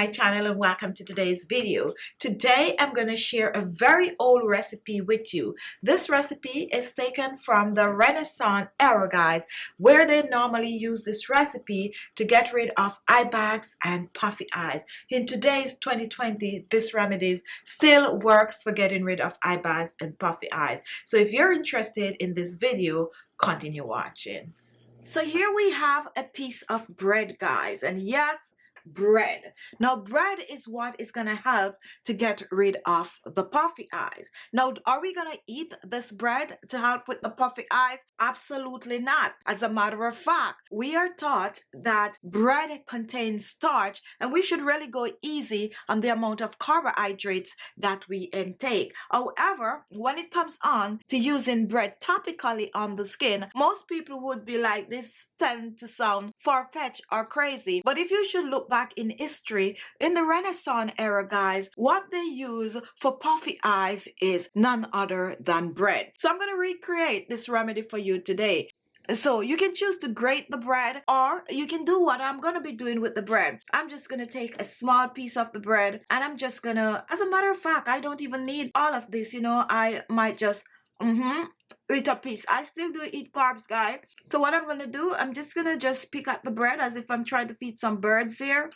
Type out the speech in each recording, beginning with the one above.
my channel and welcome to today's video. Today I'm going to share a very old recipe with you. This recipe is taken from the Renaissance era, guys, where they normally use this recipe to get rid of eye bags and puffy eyes. In today's 2020, this remedy still works for getting rid of eye bags and puffy eyes. So if you're interested in this video, continue watching. So here we have a piece of bread, guys, and yes, bread. Now bread is what is going to help to get rid of the puffy eyes. Now, are we going to eat this bread to help with the puffy eyes? Absolutely not. As a matter of fact, we are taught that bread contains starch and we should really go easy on the amount of carbohydrates that we intake. However, when it comes on to using bread topically on the skin, most people would be like, this tend to sound far-fetched or crazy. But if you should look back in history, in the Renaissance era, guys, what they use for puffy eyes is none other than bread. So I'm going to recreate this remedy for you today. So you can choose to grate the bread, or you can do what I'm going to be doing with the bread. I'm just going to take a small piece of the bread and I'm just going to, as a matter of fact, I don't even need all of this, you know, I might just eat a piece. I still do eat carbs, guys. So what I'm going to do, I'm just going to pick at the bread as if I'm trying to feed some birds here.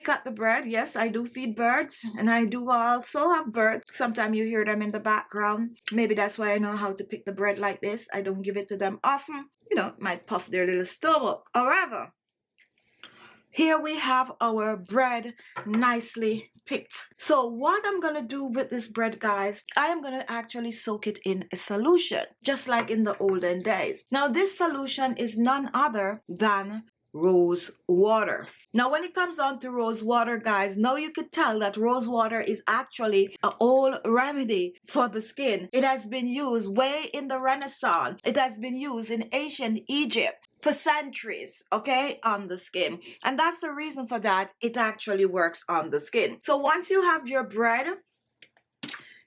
Cut the bread. Yes, I do feed birds, and I do also have birds. Sometimes you hear them in the background. Maybe that's why I know how to pick the bread like this. I don't give it to them often. You know, it might puff their little stomach. However, here we have our bread nicely picked. So what I'm going to do with this bread, guys, I am going to actually soak it in a solution, just like in the olden days. Now, this solution is none other than rose water. Now, when it comes down to rose water, guys, now you could tell that rose water is actually an old remedy for the skin. It has been used way in the Renaissance. It has been used in ancient Egypt for centuries, okay, on the skin. And that's the reason for that. It actually works on the skin. So once you have your bread,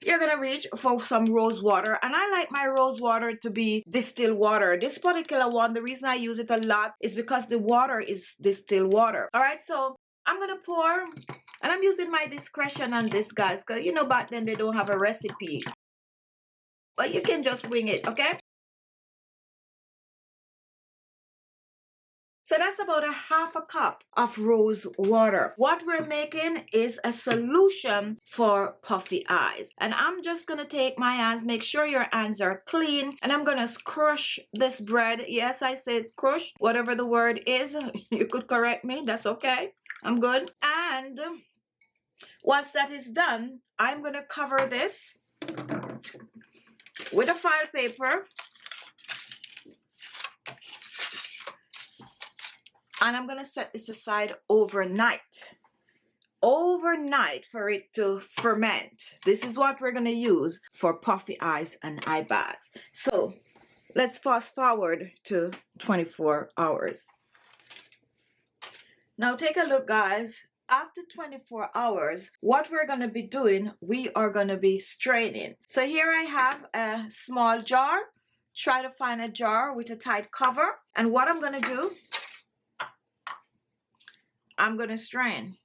you're going to reach for some rose water, and I like my rose water to be distilled water. This particular one, the reason I use it a lot is because the water is distilled water. All right, so I'm going to pour, and I'm using my discretion on this, guys, because you know back then they don't have a recipe, but you can just wing it, okay? So that's about a half a cup of rose water. What we're making is a solution for puffy eyes. And I'm just going to take my hands, make sure your hands are clean, and I'm going to crush this bread. Yes, I said crush, whatever the word is. You could correct me. That's okay. I'm good. And once that is done, I'm going to cover this with a file paper. And I'm going to set this aside overnight for it to ferment. This is what we're going to use for puffy eyes and eye bags. So let's fast forward to 24 hours. Now take a look, guys. After 24 hours, what we're going to be doing, we are going to be straining. So here I have a small jar. Try to find a jar with a tight cover. And what I'm going to do, I'm going to strain.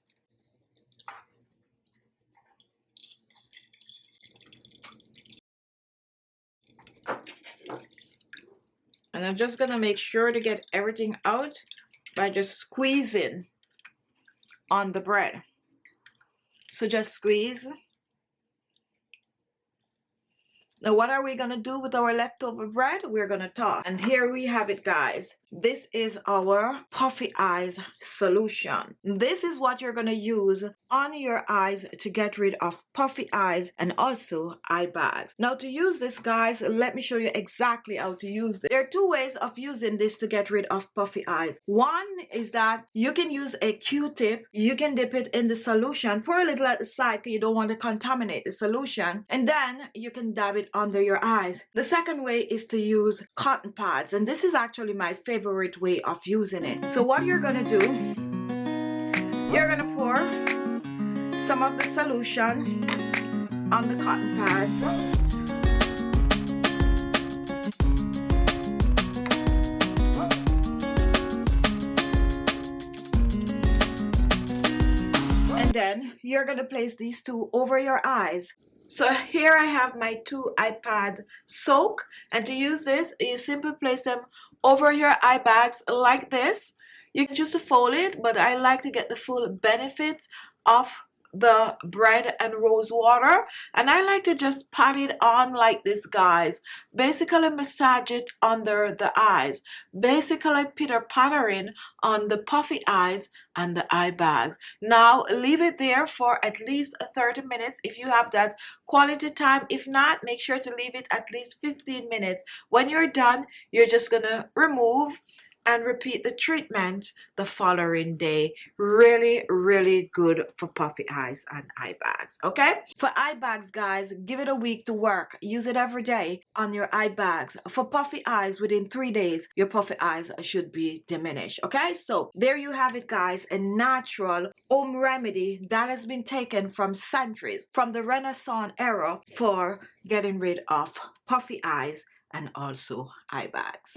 And I'm just going to make sure to get everything out by just squeezing on the bread. So just squeeze. Now, what are we going to do with our leftover bread? We're going to toss. And here we have it, guys. This is our puffy eyes solution. This is what you're going to use on your eyes to get rid of puffy eyes and also eye bags. Now, to use this, guys, let me show you exactly how to use this. There are two ways of using this to get rid of puffy eyes. One is that you can use a Q-tip. You can dip it in the solution, pour a little at the side because you don't want to contaminate the solution, and then you can dab it under your eyes. The second way is to use cotton pads, and this is actually my favorite way of using it. So what you're going to do, you're going to pour some of the solution on the cotton pads. Then you're going to place these two over your eyes. So here I have my two iPad soak, and to use this, you simply place them over your eye bags like this. You can choose to fold it, but I like to get the full benefits of the bread and rose water, and I like to just pat it on like this, guys. Basically massage it under the eyes, basically pitter-pattering on the puffy eyes and the eye bags. Now leave it there for at least 30 minutes if you have that quality time. If not, make sure to leave it at least 15 minutes. When you're done, you're just gonna remove and repeat the treatment the following day. Really good for puffy eyes and eye bags. Okay, for eye bags, guys, give it a week to work. Use it every day on your eye bags. For puffy eyes, within 3 days your puffy eyes should be diminished. Okay, so there you have it, guys, a natural home remedy that has been taken from centuries, from the Renaissance era, for getting rid of puffy eyes and also eye bags.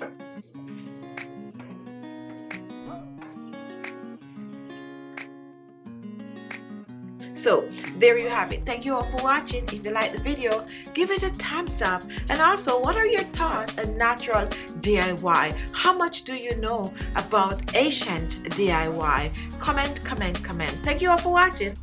So there you have it. Thank you all for watching. If you like the video, give it a thumbs up. And also, what are your thoughts on natural DIY? How much do you know about ancient DIY? Comment. Thank you all for watching.